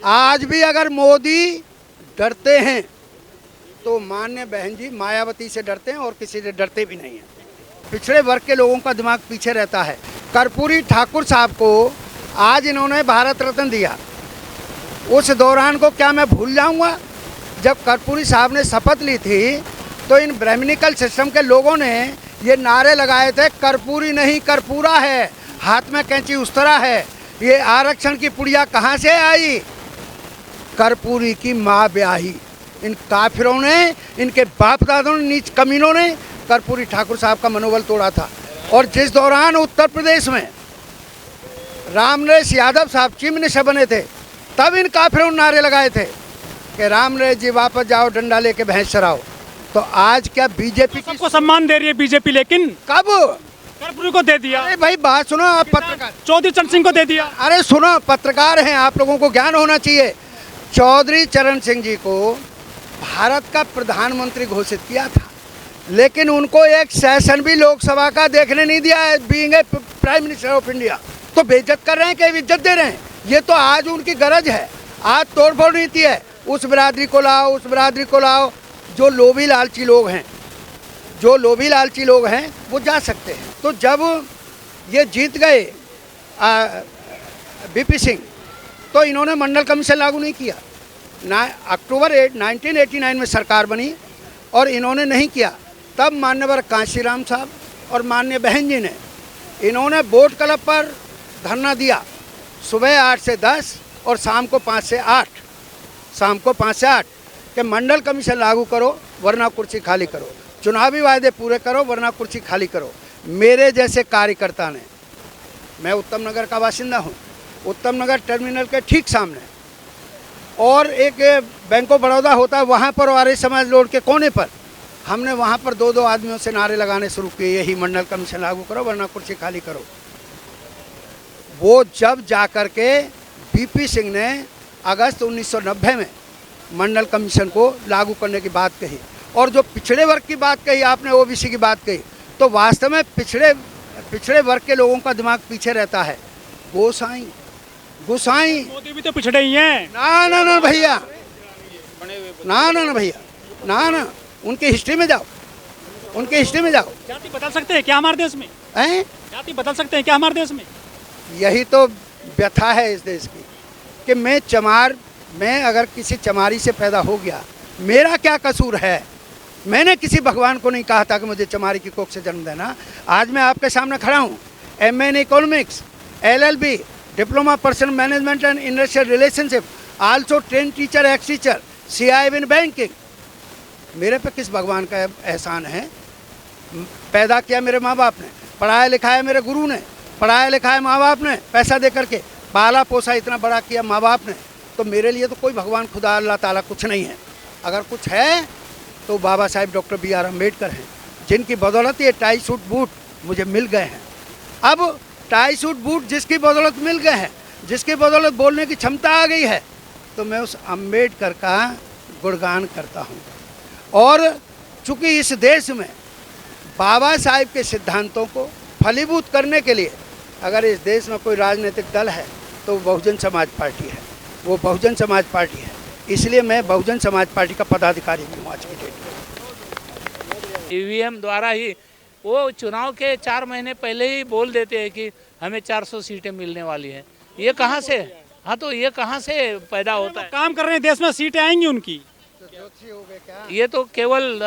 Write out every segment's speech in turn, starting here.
आज भी अगर मोदी डरते हैं तो मान्य बहन जी मायावती से डरते हैं और किसी से डरते भी नहीं हैं। पिछड़े वर्ग के लोगों का दिमाग पीछे रहता है। कर्पूरी ठाकुर साहब को आज इन्होंने भारत रत्न दिया, उस दौरान को क्या मैं भूल जाऊंगा? जब कर्पूरी साहब ने शपथ ली थी तो इन ब्राह्मणिकल सिस्टम के लोगों ने ये नारे लगाए थे, कर्पूरी नहीं कर्पूरा है, हाथ में कैंची उस तरह है। ये आरक्षण की पुड़िया कहाँ से आई? कर्पूरी की माँ ब्याही। इन काफिरों ने, इनके बाप दादों ने, नीच कमीनों ने कर्पूरी ठाकुर साहब का मनोबल तोड़ा था। और जिस दौरान उत्तर प्रदेश में रामनरेश यादव साहब चीफ मिनिस्टर बने थे, तब इन काफिरों ने नारे लगाए थे कि रामनरेश जी वापस जाओ, डंडा लेके भैंस चराओ। तो आज क्या बीजेपी सबको सम्मान दे रही है बीजेपी, लेकिन कब कर्पूरी को दे दिया। अरे भाई बात सुनो, आप पत्रकार, चौधरी चरण सिंह को दे दिया। अरे सुनो, पत्रकार हैं, आप लोगों को ज्ञान होना चाहिए। चौधरी चरण सिंह जी को भारत का प्रधानमंत्री घोषित किया था, लेकिन उनको एक सेशन भी लोकसभा का देखने नहीं दिया है, being a prime minister of India. तो बेइज्जत कर रहे हैं कि इज्जत दे रहे हैं? ये तो आज उनकी गरज है, आज तोड़फोड़ नीति है। उस बिरादरी को लाओ, उस बिरादरी को लाओ। जो लोभी लालची लोग हैं, जो लोभी लालची लोग हैं वो जा सकते हैं। तो जब ये जीत गए बीपी सिंह, तो इन्होंने मंडल कमीशन लागू नहीं किया। अक्टूबर 1989 में सरकार बनी और इन्होंने नहीं किया। तब मान्यवर कांशीराम साहब और मान्य बहन जी ने इन्होंने बोट क्लब पर धरना दिया, सुबह 8 से 10 और शाम को 5 से 8, शाम को 5 से 8 कि मंडल कमीशन लागू करो वरना कुर्सी खाली करो, चुनावी वायदे पूरे करो वरना कुर्सी खाली करो। मेरे जैसे कार्यकर्ता ने, मैं उत्तम नगर का बासिंदा हूँ, उत्तम नगर टर्मिनल के ठीक सामने और एक बैंक ऑफ बड़ौदा होता है वहाँ पर, आर्य समाज रोड के कोने पर, हमने वहाँ पर 2-2 आदमियों से नारे लगाने शुरू किए, यही मंडल कमीशन लागू करो वरना कुर्सी खाली करो। वो जब जा कर के बीपी सिंह ने अगस्त 1990 में मंडल कमीशन को लागू करने की बात कही और जो पिछड़े वर्ग की बात कही आपने, ओबीसी की बात कही, तो वास्तव में पिछड़े वर्ग के लोगों का दिमाग पीछे रहता है। गोसाई मोदी भी तो पिछड़े ही हैं। ना भैया, ना भैया, ना, उनकी हिस्ट्री में जाओ, उनकी हिस्ट्री में जाओ। जाति बदल सकते हैं क्या हमारे देश में? हैं? जाति बदल सकते हैं क्या हमारे देश में? यही तो व्यथा है इस देश की कि मैं अगर किसी चमारी से पैदा हो गया, मेरा क्या कसूर है? मैंने किसी भगवान को नहीं कहा था कि मुझे चमारी की कोख से जन्म देना। आज मैं आपके सामने खड़ा हूँ, MA in economics, LLB, diploma person management and industrial relationship, also train teacher, x teacher, CIB in banking. मेरे पे किस भगवान का एहसान है? पैदा किया मेरे माँ बाप ने, पढ़ाया लिखाया मेरे गुरु ने, पढ़ाया लिखाया माँ बाप ने, पैसा दे करके पाला पोसा इतना बड़ा किया माँ बाप ने। तो मेरे लिए तो कोई भगवान खुदा अल्लाह ताला कुछ नहीं है। अगर कुछ है तो बाबा साहेब डॉक्टर BR अम्बेडकर हैं, जिनकी बदौलत ये टाई सूट बूट मुझे मिल गए हैं। अब टाई सूट बूट जिसकी बदौलत मिल गए हैं, जिसकी बदौलत बोलने की क्षमता आ गई है, तो मैं उस अम्बेडकर का गुणगान करता हूँ। और चूँकि इस देश में बाबा साहेब के सिद्धांतों को फलीभूत करने के लिए अगर इस देश में कोई राजनीतिक दल है तो वो बहुजन समाज पार्टी है, वो बहुजन समाज पार्टी है। इसलिए मैं बहुजन समाज पार्टी का पदाधिकारी भी हूँ आज की डेट में। EVM द्वारा ही वो चुनाव के 4 महीने पहले ही बोल देते हैं कि हमें 400 सीटें मिलने वाली हैं। ये कहाँ से? हाँ, तो ये कहाँ से पैदा होता है? काम कर रहे हैं देश में, सीटें आएंगी उनकी। ये तो केवल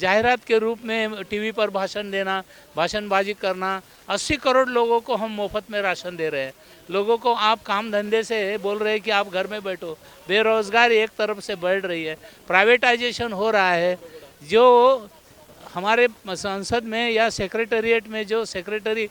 जाहिरात के रूप में टीवी पर भाषण देना, भाषणबाजी करना। 80 करोड़ लोगों को हम मुफ्त में राशन दे रहे हैं। लोगों को आप काम धंधे से बोल रहे हैं कि आप घर में बैठो। बेरोजगारी एक तरफ से बढ़ रही है, प्राइवेटाइजेशन हो रहा है। जो हमारे संसद में या सेक्रेटरीट में जो सेक्रेटरी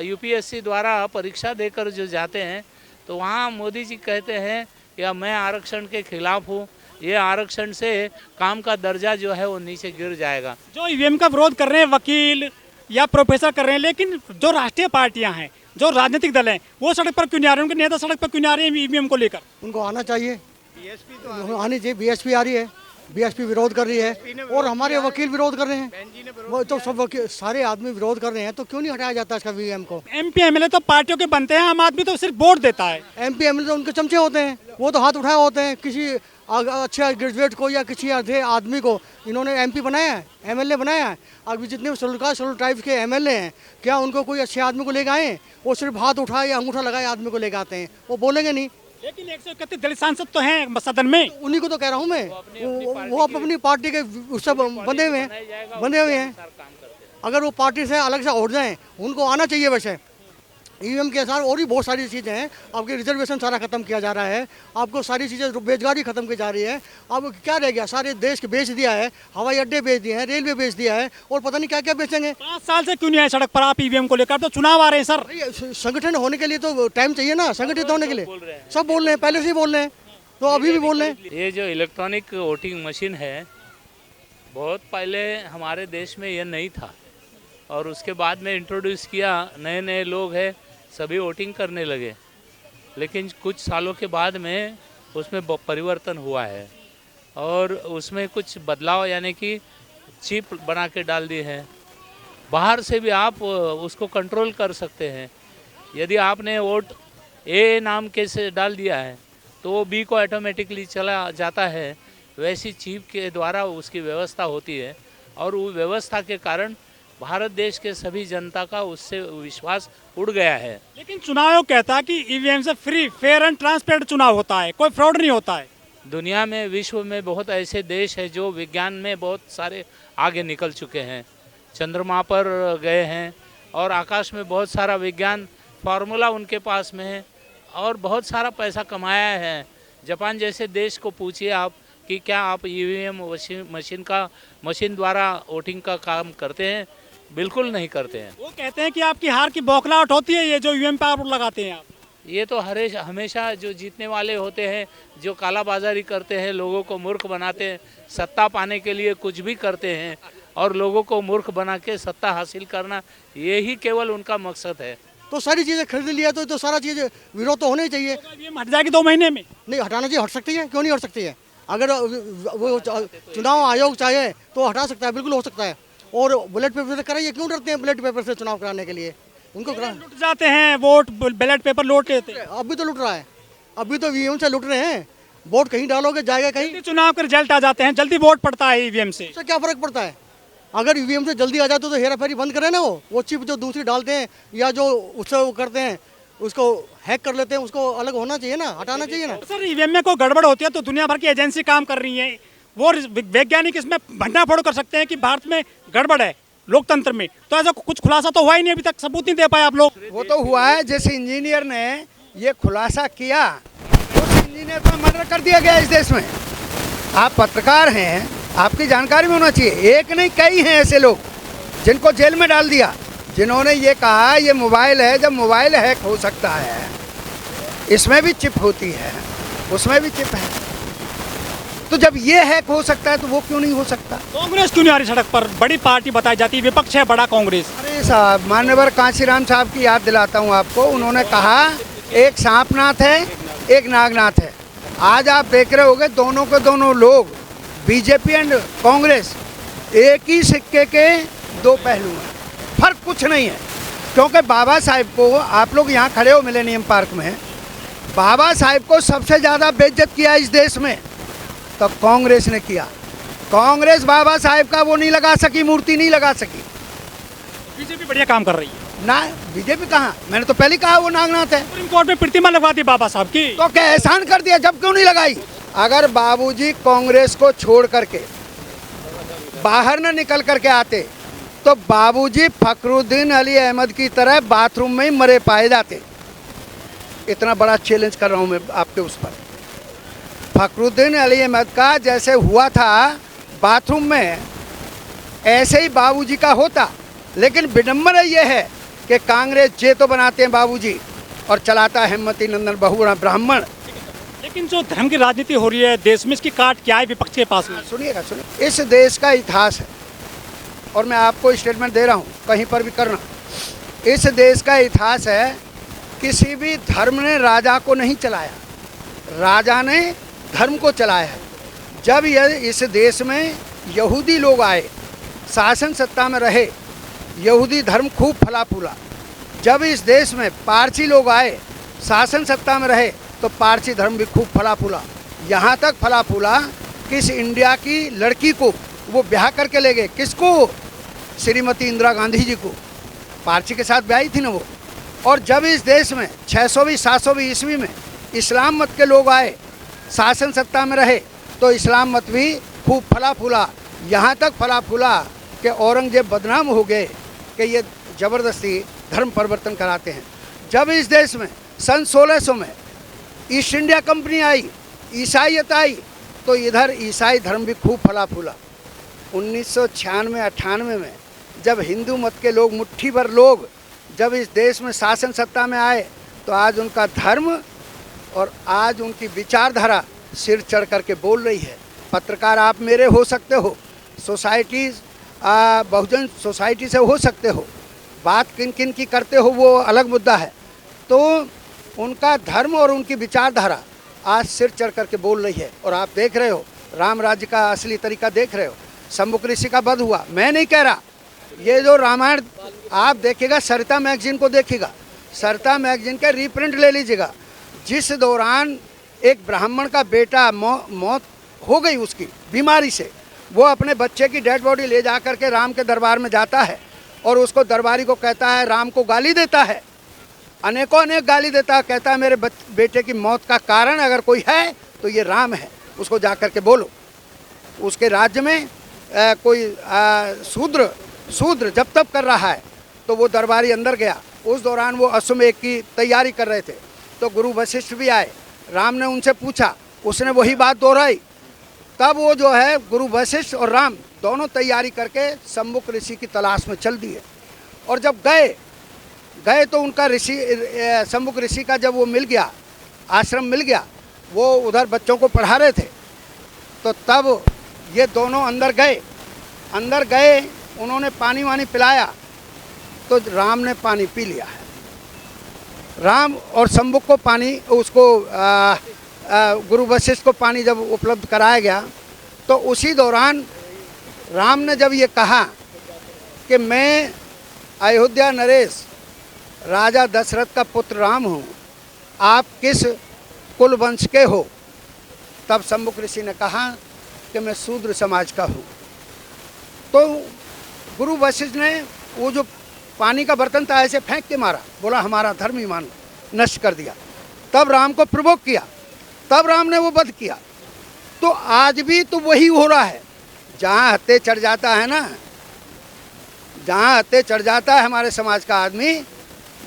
UPSC द्वारा परीक्षा देकर जो जाते हैं, तो वहाँ मोदी जी कहते हैं या मैं आरक्षण के खिलाफ हूँ, ये आरक्षण से काम का दर्जा जो है वो नीचे गिर जाएगा। जो EVM का विरोध कर रहे हैं वकील या प्रोफेसर कर रहे हैं, लेकिन जो राष्ट्रीय पार्टियां हैं, जो राजनीतिक दल हैं, वो सड़क पर क्यों नहीं आ रहे हैं? उनके नेता सड़क पर क्यों नहीं आ रहे हैं EVM को लेकर? उनको आना चाहिए, BSP तो आनी चाहिए। BSP आ रही है, बीएसपी विरोध कर रही है और हमारे वकील विरोध कर रहे हैं। वो तो सब वकील सारे आदमी विरोध कर रहे हैं, तो क्यों नहीं हटाया जाता इसका वीएम को? एमपी एमएलए तो पार्टियों के बनते हैं, आम आदमी तो सिर्फ वोट देता है। एमपी एमएलए तो उनके चमचे होते हैं, वो तो हाथ उठाए होते हैं। किसी अच्छे ग्रेजुएट को या किसी अच्छे आदमी को इन्होंने एमपी बनाया है, एमएलए बनाया है। अभी जितने भी शेड्यूल ट्राइब्स के एमएलए हैं, क्या उनको कोई अच्छे आदमी को लेकर आए? वो सिर्फ हाथ उठाए या अंगूठा लगाए आदमी को लेकर आते हैं, वो बोलेंगे नहीं। लेकिन 131 दलित सांसद तो हैं सदन में, उन्हीं को तो कह रहा हूँ मैं, वो अपनी पार्टी के उससे बंधे हुए हैं। अगर वो पार्टी से अलग से उठ जाएं, उनको आना चाहिए। वैसे ईवीएम के साथ और भी बहुत सारी चीज़ें हैं। आपके रिजर्वेशन सारा खत्म किया जा रहा है, आपको सारी चीज़ें बेरोजगारी खत्म की जा रही है। अब क्या रह गया? सारे देश के बेच दिया है, हवाई अड्डे बेच दिए हैं, रेलवे बेच दिया है, और पता नहीं क्या क्या बेचेंगे। 5 साल से क्यों नहीं आए सड़क पर आप ईवीएम को लेकर? तो चुनाव आ रहे हैं सर। संगठन होने के लिए तो टाइम चाहिए ना, संगठित होने के लिए। सब बोल रहे हैं, पहले से ही बोल रहे हैं, तो अभी भी बोल रहे हैं। ये जो इलेक्ट्रॉनिक वोटिंग मशीन है, बहुत पहले हमारे देश में ये नहीं था, और उसके बाद में इंट्रोड्यूस किया। नए नए लोग हैं, सभी वोटिंग करने लगे, लेकिन कुछ सालों के बाद में उसमें परिवर्तन हुआ है और उसमें कुछ बदलाव, यानी कि चिप बना के डाल दी है। बाहर से भी आप उसको कंट्रोल कर सकते हैं। यदि आपने वोट ए नाम के से डाल दिया है तो वो बी को ऑटोमेटिकली चला जाता है। वैसी चिप के द्वारा उसकी व्यवस्था होती है, और वो व्यवस्था के कारण भारत देश के सभी जनता का उससे विश्वास उड़ गया है। लेकिन चुनाव आयोग कहता है कि ईवीएम से फ्री, फेयर एंड ट्रांसपेरेंट चुनाव होता है, कोई फ्रॉड नहीं होता है। दुनिया में, विश्व में बहुत ऐसे देश हैं जो विज्ञान में बहुत सारे आगे निकल चुके हैं, चंद्रमा पर गए हैं, और आकाश में बहुत सारा विज्ञान फार्मूला उनके पास में है, और बहुत सारा पैसा कमाया है। जापान जैसे देश को पूछिए आप कि क्या आप ईवीएम मशीन द्वारा वोटिंग का काम करते हैं? बिल्कुल नहीं करते हैं। वो कहते हैं कि आपकी हार की बौखलाहट होती है ये जो ईवीएम पे आप लगाते हैं आप। ये तो हमेशा जो जीतने वाले होते हैं, जो कालाबाजारी करते हैं, लोगों को मूर्ख बनाते हैं, सत्ता पाने के लिए कुछ भी करते हैं, और लोगों को मूर्ख बना के सत्ता हासिल करना, यही केवल उनका मकसद है। तो सारी चीज़ें खरीद लिया तो सारा चीज़ विरोध तो होना ही चाहिए। ईवीएम हट जाएगी 2 महीने में? नहीं, हटाना चाहिए। हट सकती है, क्यों नहीं हट सकती है? अगर वो चुनाव आयोग चाहे तो हटा सकता है, बिल्कुल हो सकता है। और बैलेट पेपर से कराइए, क्यों डरते हैं बैलेट पेपर से चुनाव कराने के लिए? उनको लुट जाते हैं वोट, बैलेट पेपर लूट लेते हैं। अभी तो लुट रहा है, अभी तो ईवीएम से लुट रहे हैं। वोट कहीं डालोगे, जाएगा कहीं। चुनाव के रिजल्ट आ जाते हैं, जल्दी वोट पड़ता है ईवीएम से। उससे क्या फर्क पड़ता है? अगर ईवीएम से जल्दी आ जाए तो हेरा फेरी बंद करें ना। वो चिप जो दूसरी डालते हैं या जो उससे वो करते हैं, उसको हैक कर लेते हैं, उसको अलग होना चाहिए ना, हटाना चाहिए ना। सर ईवीएम में कोई गड़बड़ होती है तो दुनिया भर की एजेंसी काम कर रही है, वो वैज्ञानिक इसमें भंडाफोड़ कर सकते हैं कि भारत में गड़बड़ है लोकतंत्र में। तो ऐसा कुछ खुलासा तो हुआ ही नहीं, अभी तक सबूत नहीं दे पाए आप लोग। वो तो हुआ है, जिस इंजीनियर ने ये खुलासा किया उस इंजीनियर का मर्डर कर दिया गया इस देश में। आप पत्रकार हैं, आपकी जानकारी में होना चाहिए। एक नहीं, कई हैं ऐसे लोग जिनको जेल में डाल दिया, जिन्होंने ये कहा ये मोबाइल है, जब मोबाइल हैक हो सकता है, इसमें भी चिप होती है, उसमें भी चिप है, तो जब ये हैक हो सकता है तो वो क्यों नहीं हो सकता? कांग्रेस क्यों नहीं आ रही सड़क पर? बड़ी पार्टी बताई जाती है, विपक्ष है बड़ा कांग्रेस। अरे साहब, मान्यवर कांशीराम साहब की याद दिलाता हूँ आपको। उन्होंने कहा एक सांपनाथ है, एक नागनाथ है। आज आप देख रहे होंगे दोनों के दोनों लोग, बीजेपी एंड कांग्रेस, एक ही सिक्के के 2 पहलू हैं, फर्क कुछ नहीं है। क्योंकि बाबा साहिब को, आप लोग यहाँ खड़े हो मिलेनियम पार्क में, बाबा साहिब को सबसे ज़्यादा बेइज्जत किया इस देश में तो कांग्रेस ने किया। कांग्रेस बाबा साहिब का वो नहीं लगा सकी, मूर्ति नहीं लगा सकी। बीजेपी बढ़िया काम कर रही है ना। बीजेपी कहाँ, मैंने तो पहले कहा वो नागनाथ है। सुप्रीम कोर्ट में प्रतिमा लगवा दी बाबा साहब की, तो क्या एहसान कर दिया, जब क्यों नहीं लगाई? अगर बाबूजी कांग्रेस को छोड़ करके बाहर न निकल करके आते तो बाबूजी फखरुद्दीन अली अहमद की तरह बाथरूम में ही मरे पाए जाते। इतना बड़ा चैलेंज कर रहा हूँ मैं आपके उस पर। फखरुद्दीन अली अहमद का जैसे हुआ था बाथरूम में, ऐसे ही बाबूजी का होता। लेकिन विडंबना ये है कि कांग्रेस जे तो बनाते हैं बाबूजी और चलाता है हेमवती नंदन बहुगुणा ब्राह्मण। लेकिन जो धर्म की राजनीति हो रही है देश में, इसकी काट क्या है विपक्ष के पास में? सुनिएगा, सुनिए, इस देश का इतिहास है और मैं आपको स्टेटमेंट दे रहा हूँ, कहीं पर भी करना। इस देश का इतिहास है, किसी भी धर्म ने राजा को नहीं चलाया, राजा ने धर्म को चलाया है। जब यह इस देश में यहूदी लोग आए, शासन सत्ता में रहे, यहूदी धर्म खूब फला फूला। जब इस देश में पारसी लोग आए, शासन सत्ता में रहे, तो पारसी धर्म भी खूब फला फूला। यहाँ तक फला फूला कि इस इंडिया की लड़की को वो ब्याह करके ले गए। किसको? श्रीमती इंदिरा गांधी जी को। पारसी के साथ ब्याही थी ना वो। और जब इस देश में 620 720 ईस्वी में इस्लाम मत के लोग आए, शासन सत्ता में रहे, तो इस्लाम मत भी खूब फला फूला। यहाँ तक फला फूला कि औरंगजेब बदनाम हो गए कि ये ज़बरदस्ती धर्म परिवर्तन कराते हैं। जब इस देश में सन 1600 में ईस्ट इंडिया कंपनी आई, ईसाईयत आई, तो इधर ईसाई धर्म भी खूब फला फूला। 1996-98 में जब हिंदू मत के लोग, मुट्ठी भर लोग जब इस देश में शासन सत्ता में आए, तो आज उनका धर्म और आज उनकी विचारधारा सिर चढ़ करके बोल रही है। पत्रकार आप मेरे हो सकते हो, सोसाइटीज़ बहुजन सोसाइटी से हो सकते हो, बात किन किन की करते हो वो अलग मुद्दा है, तो उनका धर्म और उनकी विचारधारा आज सिर चढ़ करके बोल रही है। और आप देख रहे हो राम राज्य का असली तरीका देख रहे हो। शंभुक ऋषि का वध हुआ, मैं नहीं कह रहा, ये जो रामायण आप देखिएगा, सरिता मैगजीन को देखिएगा, सरिता मैगजीन के रीप्रिंट ले लीजिएगा। जिस दौरान एक ब्राह्मण का बेटा मौत हो गई उसकी बीमारी से, वो अपने बच्चे की डेड बॉडी ले जा करके राम के दरबार में जाता है और उसको दरबारी को कहता है, राम को गाली देता है, अनेकों अनेक गाली देता है, कहता है मेरे बेटे की मौत का कारण अगर कोई है तो ये राम है, उसको जा कर के बोलो। उसके राज्य में कोई शूद्र जब तब कर रहा है, तो वो दरबारी अंदर गया। उस दौरान वो अश्वमेध की तैयारी कर रहे थे, तो गुरु वशिष्ठ भी आए। राम ने उनसे पूछा, उसने वही बात दोहराई। तब वो जो है गुरु वशिष्ठ और राम दोनों तैयारी करके शंभुक ऋषि की तलाश में चल दिए। और जब गए तो उनका ऋषि, शंभुक ऋषि का जब वो मिल गया, आश्रम मिल गया, वो उधर बच्चों को पढ़ा रहे थे, तो तब ये दोनों अंदर गए, उन्होंने पानी वानी पिलाया, तो राम ने पानी पी लिया है। राम और शंभुक को पानी, उसको गुरु वशिष्ठ को पानी जब उपलब्ध कराया गया, तो उसी दौरान राम ने जब ये कहा कि मैं अयोध्या नरेश राजा दशरथ का पुत्र राम हूँ, आप किस कुल वंश के हो, तब शंभुक ऋषि ने कहा कि मैं शूद्र समाज का हूँ। तो गुरु वशिष्ठ ने वो जो पानी का बर्तन था ऐसे फेंक के मारा, बोला हमारा धर्म ही मान नष्ट कर दिया। तब राम को प्रवोक किया, तब राम ने वो वध किया। तो आज भी तो वही हो रहा है, जहाँ हत्थे चढ़ जाता है ना, जहाँ हत्थे चढ़ जाता है हमारे समाज का आदमी,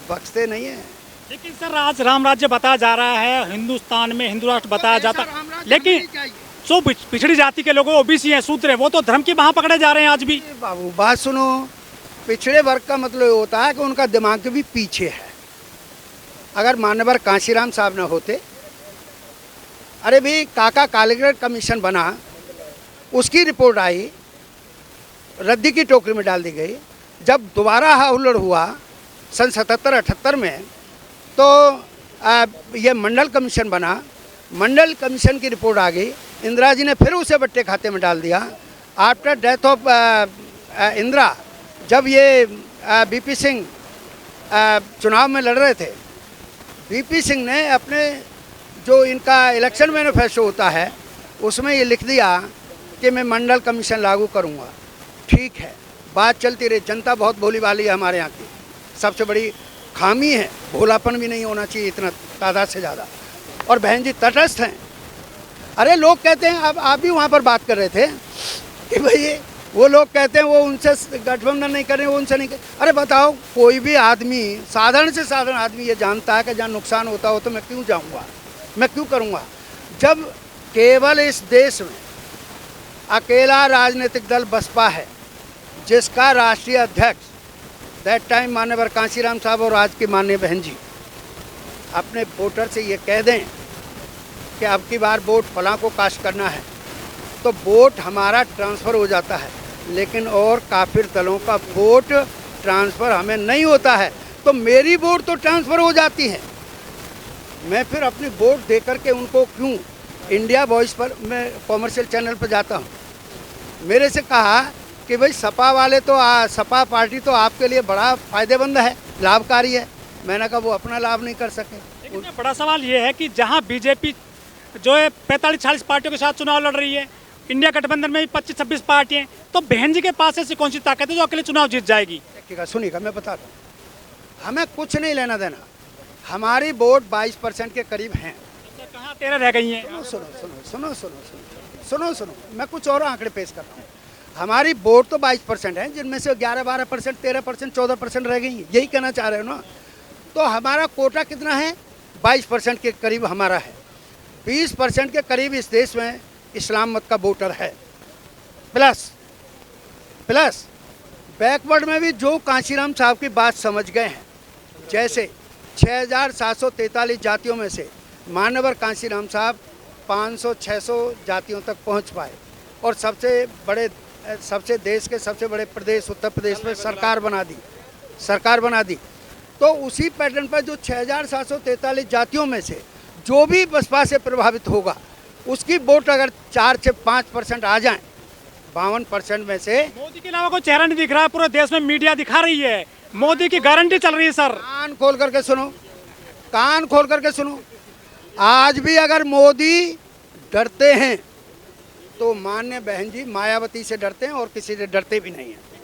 बख्शते नहीं है। लेकिन सर आज राम राज्य बताया जा रहा है, हिंदुस्तान में हिंदू राष्ट्र बताया जाता है, लेकिन जो पिछड़ी जाति के लोग ओबीसी हैं, शूद्र हैं, वो तो धर्म के वहाँ पकड़े जा रहे हैं आज भी। बाबू बात सुनो, पिछड़े वर्ग का मतलब होता है कि उनका दिमाग भी पीछे है। अगर मान्यवर कांशीराम साहब न होते, अरे भाई काका कालेकर कमीशन बना, उसकी रिपोर्ट आई, रद्दी की टोकरी में डाल दी गई। जब दोबारा हुल्लड़ हुआ सन 77-78 में, तो ये मंडल कमीशन बना, मंडल कमीशन की रिपोर्ट आ गई, इंदिरा जी ने फिर उसे बट्टे खाते में डाल दिया। आफ्टर डेथ ऑफ इंदिरा, जब ये बीपी सिंह चुनाव में लड़ रहे थे, बीपी सिंह ने अपने जो इनका इलेक्शन मैनिफेस्टो होता है उसमें ये लिख दिया कि मैं मंडल कमीशन लागू करूँगा। ठीक है, बात चलती रही। जनता बहुत भोली भाली है हमारे यहाँ की, सबसे बड़ी खामी है, भोलापन भी नहीं होना चाहिए इतना तादाद से ज़्यादा। और बहन जी तटस्थ हैं। अरे लोग कहते हैं, अब आप भी वहाँ पर बात कर रहे थे कि भाई वो लोग कहते हैं वो उनसे गठबंधन नहीं करें, वो उनसे नहीं करें। अरे बताओ, कोई भी आदमी, साधारण से साधारण आदमी ये जानता है कि जहाँ नुकसान होता हो तो मैं क्यों जाऊँगा, मैं क्यों करूँगा। जब केवल इस देश में अकेला राजनीतिक दल बसपा है जिसका राष्ट्रीय अध्यक्ष दैट टाइम माननीय कांशीराम साहब और आज की माननीय बहन जी अपने वोटर से ये कह दें कि अब की बार वोट फलां को कास्ट करना है, तो वोट हमारा ट्रांसफ़र हो जाता है। लेकिन और काफिर दलों का वोट ट्रांसफ़र हमें नहीं होता है, तो मेरी वोट तो ट्रांसफ़र हो जाती है। मैं फिर अपनी वोट दे करके उनको क्यों इंडिया वॉइस पर मैं कॉमर्शियल चैनल पर जाता हूँ, मेरे से कहा कि भाई सपा वाले तो सपा पार्टी तो आपके लिए बड़ा फ़ायदेमंद है, लाभकारी है। मैंने कहा वो अपना लाभ नहीं कर सके। लेकिन ये बड़ा सवाल ये है कि जहां बीजेपी जो है 45-40 पार्टियों के साथ चुनाव लड़ रही है, इंडिया गठबंधन में भी 25-26 पार्टियां हैं, तो बहन जी के पास ऐसी कौन सी ताकत है जो अकेले चुनाव जीत जाएगी? देखिएगा, सुनिएगा, मैं बता दूँ, हमें कुछ नहीं लेना देना। हमारी वोट 22% के करीब हैं। कहाँ 13 रह गई हैं? सुनो सुनो सुनो सुनो सुनो सुनो सुनो सुनो, मैं कुछ और आंकड़े पेश कर रहा हूँ। हमारी वोट तो 22% है, जिनमें से 11-12%, 13%, 14% रह गई हैं। यही कहना चाह रहे हो ना? तो हमारा कोटा कितना है? 22% के करीब हमारा है। 20% के करीब इस देश में इस्लाम मत का वोटर है, प्लस बैकवर्ड में भी जो कांशीराम साहब की बात समझ गए हैं, जैसे 6,743 जातियों में से मानवर कांशीराम साहब 500-600 जातियों तक पहुंच पाए और सबसे देश के सबसे बड़े प्रदेश उत्तर प्रदेश में सरकार बना दी। तो उसी पैटर्न पर जो 6,743 जातियों में से जो भी बसपा से प्रभावित होगा, उसकी वोट अगर 4 से 5% आ जाए, 52% में से। मोदी के अलावा कोई चेहरा नहीं दिख रहा है, पूरे देश में मीडिया दिखा रही है, मोदी की गारंटी चल रही है। सर कान खोल करके सुनो, आज भी अगर मोदी डरते हैं तो माननीय बहन जी मायावती से डरते हैं और किसी से डरते भी नहीं हैं।